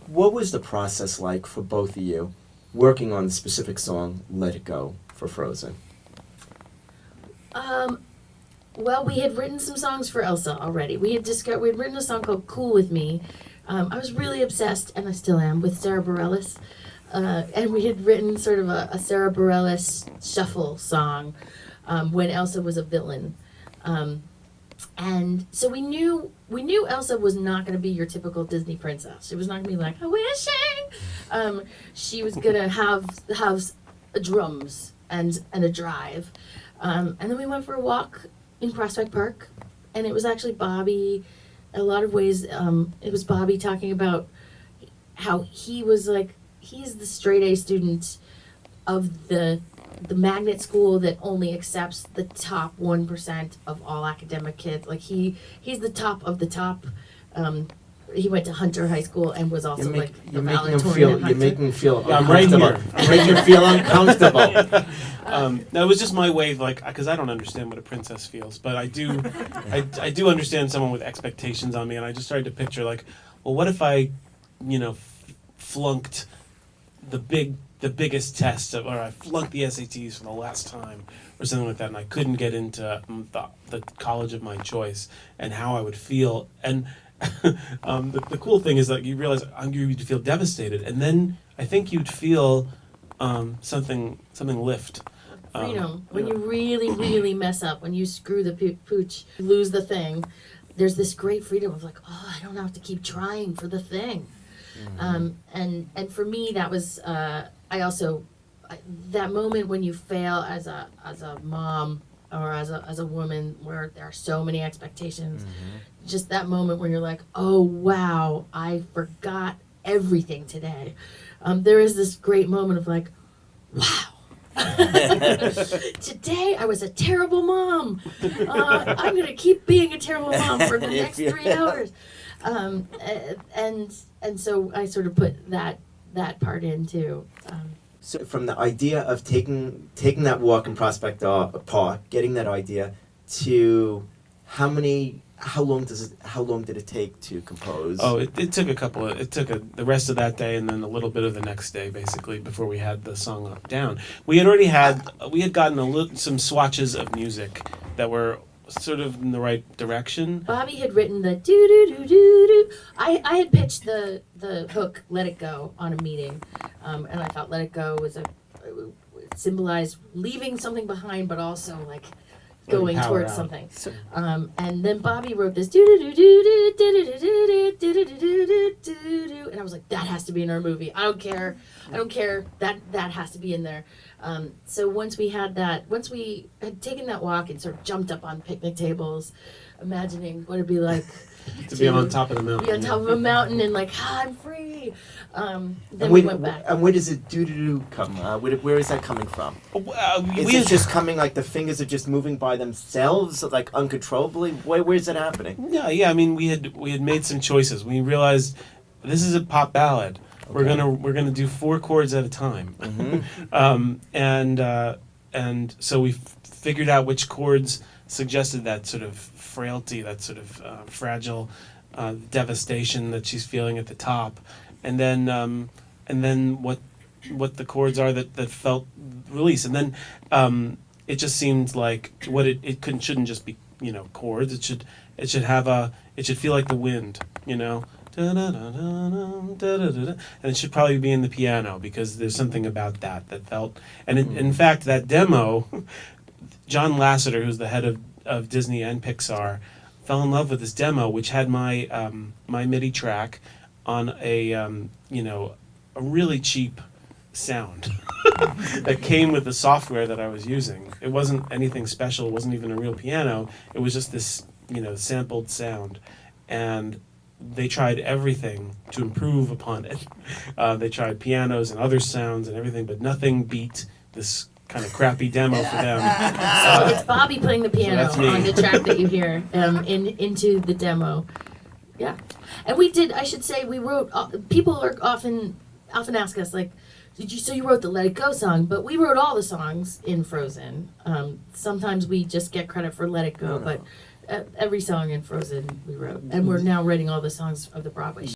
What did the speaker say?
What was the process like for both of you working on the specific song "Let It Go" for Frozen? Well, we had written some songs for Elsa already. We'd written a song called "Cool with Me." I was really obsessed, and I still am, with Sarah Bareilles. And we had written sort of a Sarah Bareilles shuffle song when Elsa was a villain. And so we knew Elsa was not going to be your typical Disney princess. She was not going to be like, "I'm wishing." She was going to have drums and a drive. And then we went for a walk in Prospect Park, and it was actually Bobby. In a lot of ways, it was Bobby talking about how he was like, he's the straight A student of the magnet school that only accepts the top 1% of all academic kids. Like he's the top of the top. He went to Hunter High School and was also the valedictorian at Hunter. You're making him feel Yeah, I'm right uncomfortable. here. You're making him feel uncomfortable. No, it was just my way, like, because I don't understand what a princess feels, but I do, I do understand someone with expectations on me, and I just started to picture, like, well, what if I, flunked the biggest test, or I flunked the SATs for the last time, or something like that, and I couldn't get into the college of my choice, and how I would feel, and the cool thing is that you realize you'd feel devastated, and then I think you'd feel something lift. Freedom. When you really, really mess up, when you screw the pooch, lose the thing, there's this great freedom of like, oh, I don't have to keep trying for the thing. And for me, that was that moment when you fail as a mom or as a woman, where there are so many expectations. Just that moment when you're like, oh wow, I forgot everything today. There is this great moment of like, wow. Today I was a terrible mom. I'm gonna keep being a terrible mom for the next 3 hours. And so I sort of put that part in too. So from the idea of taking that walk in Prospect Park, getting that idea, to how long did it take to compose? Oh, it took the rest of that day and then a little bit of the next day, basically, before we had the song down. We had gotten some swatches of music that were sort of in the right direction. Bobby had written the do do do do do. I had pitched the hook "Let It Go" on a meeting, and I thought "Let It Go" it symbolized leaving something behind, but also like going towards something. And then Bobby wrote this do do do do do do do do do do do, and I was like, that has to be in our movie. I don't care. That has to be in there. So once we had taken that walk and sort of jumped up on picnic tables, imagining what it'd be like to be on top of the mountain. Be on top of a mountain and like, I'm free. Then we went back. And where does it do come? Where is that coming from? Is it just coming like the fingers are just moving by themselves, like uncontrollably? Where's that happening? Yeah. I mean, we had made some choices. We realized this is a pop ballad. Okay. We're gonna do 4 chords at a time, and so we figured out which chords suggested that sort of frailty, that sort of fragile devastation that she's feeling at the top, and then what the chords are that felt release, and then it just seemed like it shouldn't just be chords. It should feel like the wind, and it should probably be in the piano, because there's something about that felt, and in fact that demo, John Lasseter, who's the head of Disney and Pixar, fell in love with this demo, which had my MIDI track on a really cheap sound that came with the software that I was using. It wasn't anything special. It wasn't even a real piano. It was just this sampled sound, and they tried everything to improve upon it. They tried pianos and other sounds and everything, but nothing beat this kind of crappy demo for them. So it's Bobby playing the piano on the track that you hear into the demo. Yeah. And we did, I should say, we wrote, people are often ask us, like, you wrote the Let It Go song, but we wrote all the songs in Frozen. Sometimes we just get credit for Let It Go, but every song in Frozen we wrote. And we're now writing all the songs of the Broadway show.